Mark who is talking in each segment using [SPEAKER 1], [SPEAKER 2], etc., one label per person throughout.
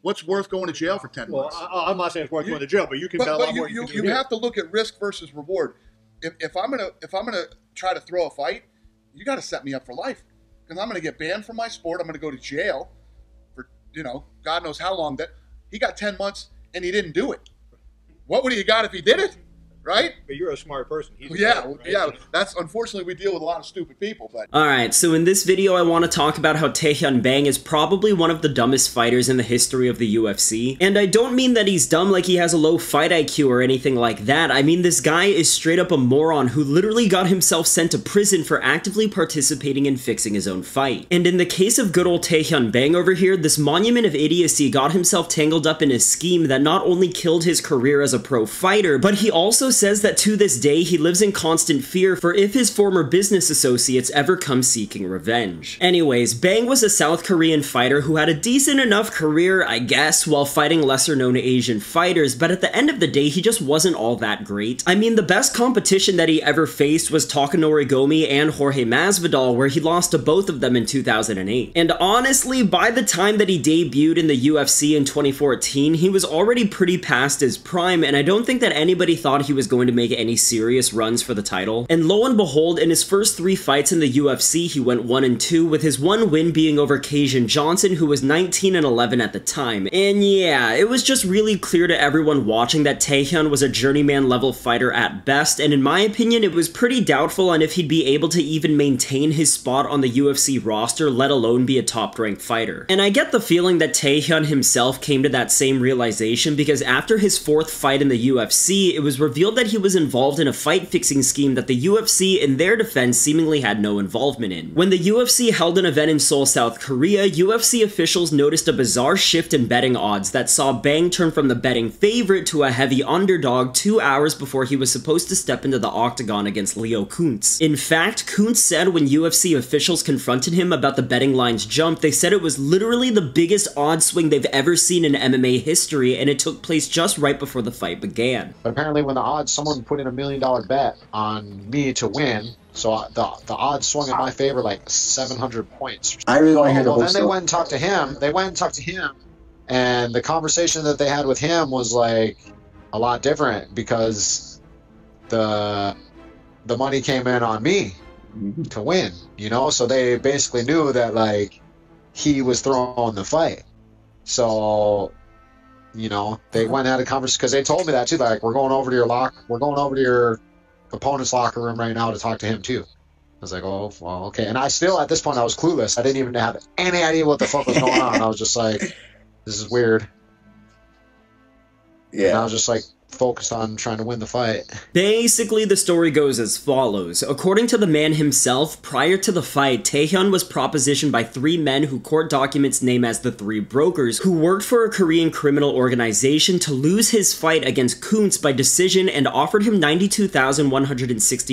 [SPEAKER 1] What's worth going to jail for 10 months?
[SPEAKER 2] Well, I'm not saying it's worth going to jail, but you can bet a lot more.
[SPEAKER 1] You have to look at risk versus reward. If I'm gonna try to throw a fight, you got to set me up for life, because I'm gonna get banned from my sport. I'm gonna go to jail for God knows how long. That he got 10 months and he didn't do it. What would he have got if he did it? Right?
[SPEAKER 2] But you're a smart person.
[SPEAKER 1] Yeah. That's unfortunately we deal with a lot of stupid people. But
[SPEAKER 3] alright, so in this video I want to talk about how Tae-Hyun Bang is probably one of the dumbest fighters in the history of the UFC. And I don't mean that he's dumb like he has a low fight IQ or anything like that. I mean this guy is straight up a moron who literally got himself sent to prison for actively participating in fixing his own fight. And in the case of good old Tae-Hyun Bang over here, this monument of idiocy got himself tangled up in a scheme that not only killed his career as a pro fighter, but he also says that to this day he lives in constant fear for if his former business associates ever come seeking revenge. Anyways, Bang was a South Korean fighter who had a decent enough career, I guess, while fighting lesser known Asian fighters, but at the end of the day he just wasn't all that great. I mean, the best competition that he ever faced was Takanori Gomi and Jorge Masvidal, where he lost to both of them in 2008. And honestly, by the time that he debuted in the UFC in 2014, he was already pretty past his prime, and I don't think that anybody thought he was going to make any serious runs for the title. And lo and behold, in his first 3 fights in the UFC, he went 1-2, with his one win being over Cajun Johnson, who was 19-11 at the time. And yeah, it was just really clear to everyone watching that Tae-Hyun was a journeyman level fighter at best, and in my opinion, it was pretty doubtful on if he'd be able to even maintain his spot on the UFC roster, let alone be a top-ranked fighter. And I get the feeling that Tae-Hyun himself came to that same realization, because after his 4th fight in the UFC, it was revealed that he was involved in a fight-fixing scheme that the UFC, in their defense, seemingly had no involvement in. When the UFC held an event in Seoul, South Korea, UFC officials noticed a bizarre shift in betting odds that saw Bang turn from the betting favorite to a heavy underdog 2 hours before he was supposed to step into the octagon against Leo Kuntz. In fact, Kuntz said when UFC officials confronted him about the betting line's jump, they said it was literally the biggest odd swing they've ever seen in MMA history, and it took place just right before the fight began.
[SPEAKER 4] But apparently when the odds, someone put in $1 million bet on me to win, so the odds swung in my favor like 700 points.
[SPEAKER 5] I really want to hear the whole
[SPEAKER 4] Then
[SPEAKER 5] story.
[SPEAKER 4] they went and talked to him. And the conversation that they had with him was like a lot different, because the money came in on me to win, so they basically knew that like he was throwing the fight. So they went and had a conversation, because they told me that too, like, we're going over to your opponent's locker room right now to talk to him too. I was like, oh, well, okay. And I still, at this point, I was clueless. I didn't even have any idea what the fuck was going on. I was just like, this is weird. Yeah. And I was just like focused on trying to win the fight.
[SPEAKER 3] Basically, the story goes as follows. According to the man himself, prior to the fight, Tae-Hyun was propositioned by 3 men who court documents name as the 3 brokers, who worked for a Korean criminal organization, to lose his fight against Kuntz by decision, and offered him $92,160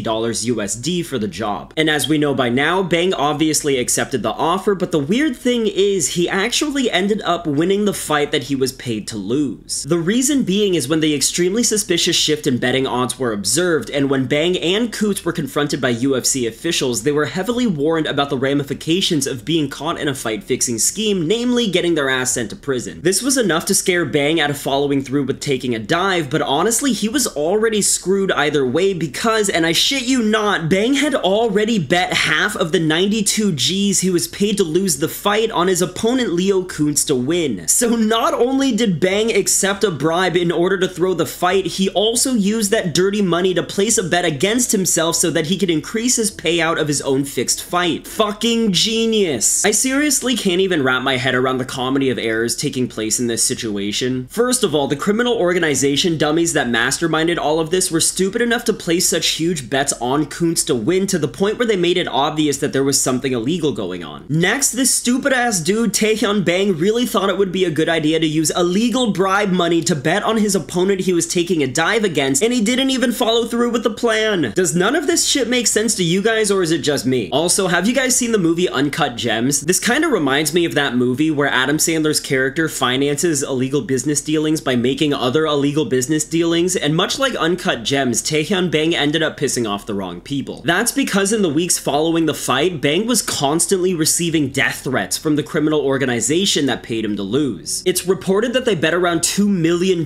[SPEAKER 3] USD for the job. And as we know by now, Bang obviously accepted the offer, but the weird thing is, he actually ended up winning the fight that he was paid to lose. The reason being is when the extremely suspicious shift in betting odds were observed, and when Bang and Kuntz were confronted by UFC officials, they were heavily warned about the ramifications of being caught in a fight-fixing scheme, namely getting their ass sent to prison. This was enough to scare Bang out of following through with taking a dive, but honestly, he was already screwed either way because, and I shit you not, Bang had already bet half of the 92 G's he was paid to lose the fight on his opponent Leo Kuntz to win. So not only did Bang accept a bribe in order to throw the fight, he also used that dirty money to place a bet against himself so that he could increase his payout of his own fixed fight. Fucking genius. I seriously can't even wrap my head around the comedy of errors taking place in this situation. First of all, the criminal organization dummies that masterminded all of this were stupid enough to place such huge bets on Kuntz to win, to the point where they made it obvious that there was something illegal going on. Next, this stupid ass dude Tae-Hyun Bang really thought it would be a good idea to use illegal bribe money to bet on his opponent he was was taking a dive against, and he didn't even follow through with the plan. Does none of this shit make sense to you guys, or is it just me? Also, have you guys seen the movie Uncut Gems? This kind of reminds me of that movie where Adam Sandler's character finances illegal business dealings by making other illegal business dealings, and much like Uncut Gems, Tae-Hyun Bang ended up pissing off the wrong people. That's because in the weeks following the fight, Bang was constantly receiving death threats from the criminal organization that paid him to lose. It's reported that they bet around $2 million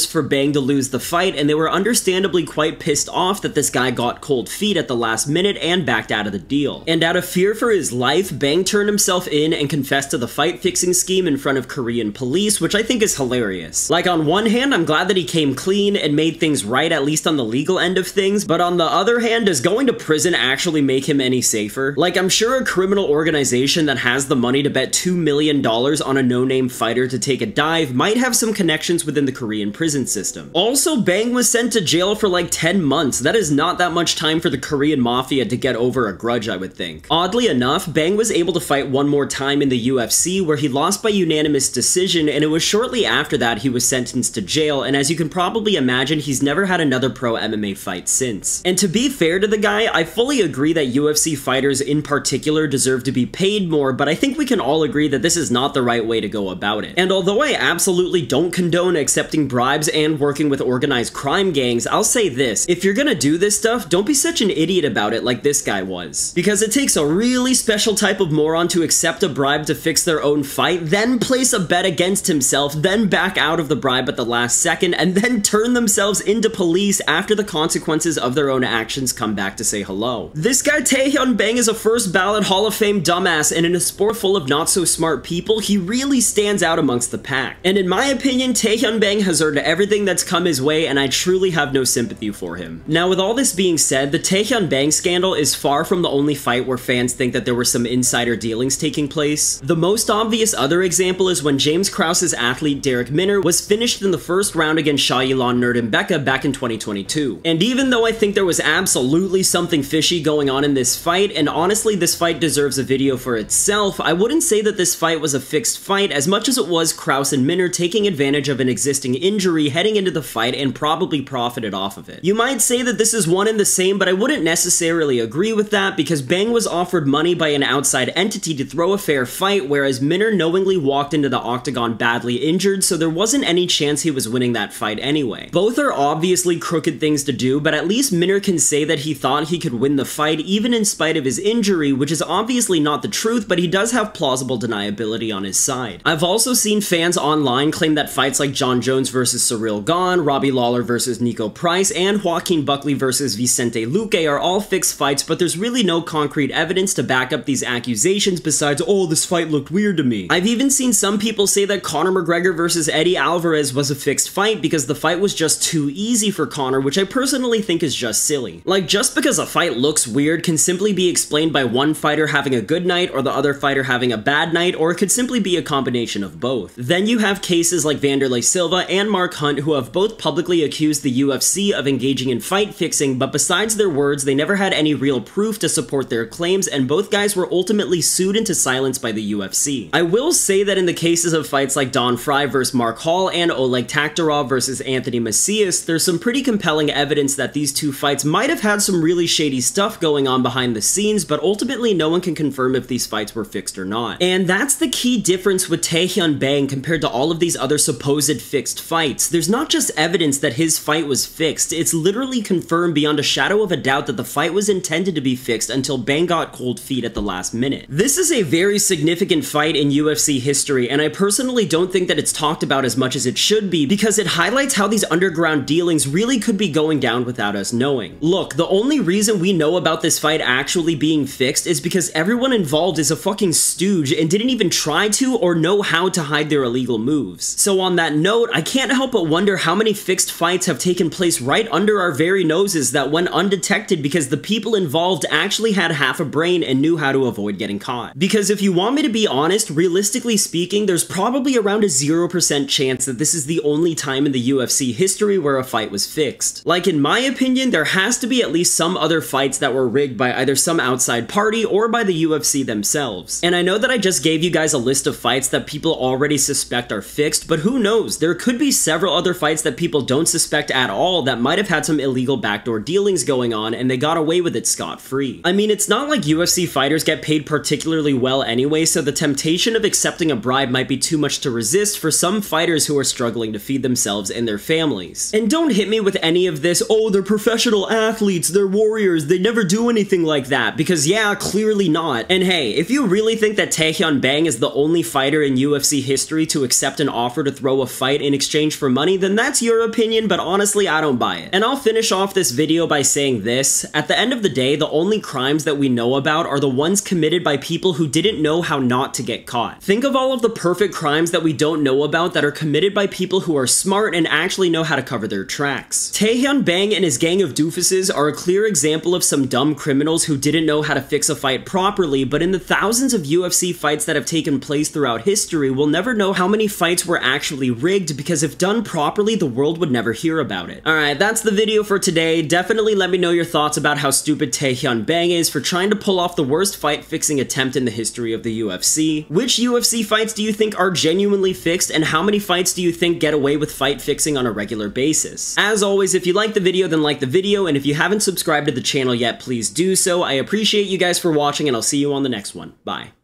[SPEAKER 3] for Bang to lose the fight, and they were understandably quite pissed off that this guy got cold feet at the last minute and backed out of the deal. And out of fear for his life, Bang turned himself in and confessed to the fight-fixing scheme in front of Korean police, which I think is hilarious. Like, on one hand, I'm glad that he came clean and made things right, at least on the legal end of things, but on the other hand, does going to prison actually make him any safer? Like, I'm sure a criminal organization that has the money to bet $2 million on a no-name fighter to take a dive might have some connections within the Korean prison system. Also, Bang was sent to jail for like 10 months. That is not that much time for the Korean mafia to get over a grudge, I would think. Oddly enough, Bang was able to fight one more time in the UFC, where he lost by unanimous decision, and it was shortly after that he was sentenced to jail, and as you can probably imagine, he's never had another pro MMA fight since. And to be fair to the guy, I fully agree that UFC fighters in particular deserve to be paid more, but I think we can all agree that this is not the right way to go about it. And although I absolutely don't condone accepting bribes and working with organized crime gangs, I'll say this: if you're gonna do this stuff, don't be such an idiot about it like this guy was. Because it takes a really special type of moron to accept a bribe to fix their own fight, then place a bet against himself, then back out of the bribe at the last second, and then turn themselves into police after the consequences of their own actions come back to say hello. This guy Tae-Hyun Bang is a first ballot Hall of Fame dumbass, and in a sport full of not so smart people, he really stands out amongst the pack. And in my opinion, Tae-Hyun Bang has earned everything that's come his way, and I truly have no sympathy for him. Now, with all this being said, the Tae-Hyun Bang scandal is far from the only fight where fans think that there were some insider dealings taking place. The most obvious other example is when James Krause's athlete Derek Minner was finished in the first round against Shayilan Nurdimbeka back in 2022. And even though I think there was absolutely something fishy going on in this fight, and honestly this fight deserves a video for itself, I wouldn't say that this fight was a fixed fight as much as it was Krause and Minner taking advantage of an existing injury heading into the fight and probably profited off of it. You might say that this is one and the same, but I wouldn't necessarily agree with that because Bang was offered money by an outside entity to throw a fair fight, whereas Minner knowingly walked into the octagon badly injured, so there wasn't any chance he was winning that fight anyway. Both are obviously crooked things to do, but at least Minner can say that he thought he could win the fight even in spite of his injury, which is obviously not the truth, but he does have plausible deniability on his side. I've also seen fans online claim that fights like John Jones vs. Cyril Gane, Robbie Lawler vs. Nico Price, and Joaquin Buckley vs. Vicente Luque are all fixed fights, but there's really no concrete evidence to back up these accusations besides, oh, this fight looked weird to me. I've even seen some people say that Conor McGregor vs. Eddie Alvarez was a fixed fight because the fight was just too easy for Conor, which I personally think is just silly. Like, just because a fight looks weird can simply be explained by one fighter having a good night or the other fighter having a bad night, or it could simply be a combination of both. Then you have cases like Vanderlei Silva and Mark Hunt, who have both publicly accused the UFC of engaging in fight fixing, but besides their words, they never had any real proof to support their claims, and both guys were ultimately sued into silence by the UFC. I will say that in the cases of fights like Don Fry vs. Mark Hall and Oleg Taktarov vs. Anthony Macias, there's some pretty compelling evidence that these two fights might have had some really shady stuff going on behind the scenes, but ultimately no one can confirm if these fights were fixed or not. And that's the key difference with Tae-Hyun Bang compared to all of these other supposed fixed fights. There's not just evidence that his fight was fixed, it's literally confirmed beyond a shadow of a doubt that the fight was intended to be fixed until Bang got cold feet at the last minute. This is a very significant fight in UFC history, and I personally don't think that it's talked about as much as it should be because it highlights how these underground dealings really could be going down without us knowing. Look, the only reason we know about this fight actually being fixed is because everyone involved is a fucking stooge and didn't even try to or know how to hide their illegal moves. So on that note, I can't help but wonder how many fixed fights have taken place right under our very noses that went undetected because the people involved actually had half a brain and knew how to avoid getting caught. Because if you want me to be honest, realistically speaking, there's probably around a 0% chance that this is the only time in the UFC history where a fight was fixed. Like, in my opinion, there has to be at least some other fights that were rigged by either some outside party or by the UFC themselves. And I know that I just gave you guys a list of fights that people already suspect are fixed, but who knows? There could be several other fights that that people don't suspect at all that might have had some illegal backdoor dealings going on and they got away with it scot-free. I mean, it's not like UFC fighters get paid particularly well anyway, so the temptation of accepting a bribe might be too much to resist for some fighters who are struggling to feed themselves and their families. And don't hit me with any of this, oh, they're professional athletes, they're warriors, they never do anything like that, because yeah, clearly not. And hey, if you really think that Tae-Hyun Bang is the only fighter in UFC history to accept an offer to throw a fight in exchange for money, then that's your opinion, but honestly, I don't buy it. And I'll finish off this video by saying this: at the end of the day, the only crimes that we know about are the ones committed by people who didn't know how not to get caught. Think of all of the perfect crimes that we don't know about that are committed by people who are smart and actually know how to cover their tracks. Tae-Hyun Bang and his gang of doofuses are a clear example of some dumb criminals who didn't know how to fix a fight properly, but in the thousands of UFC fights that have taken place throughout history, we'll never know how many fights were actually rigged, because if done properly, the world would never hear about it. Alright, that's the video for today. Definitely let me know your thoughts about how stupid Tae-Hyun Bang is for trying to pull off the worst fight-fixing attempt in the history of the UFC. Which UFC fights do you think are genuinely fixed, and how many fights do you think get away with fight fixing on a regular basis? As always, if you like the video, then like the video, and if you haven't subscribed to the channel yet, please do so. I appreciate you guys for watching, and I'll see you on the next one. Bye.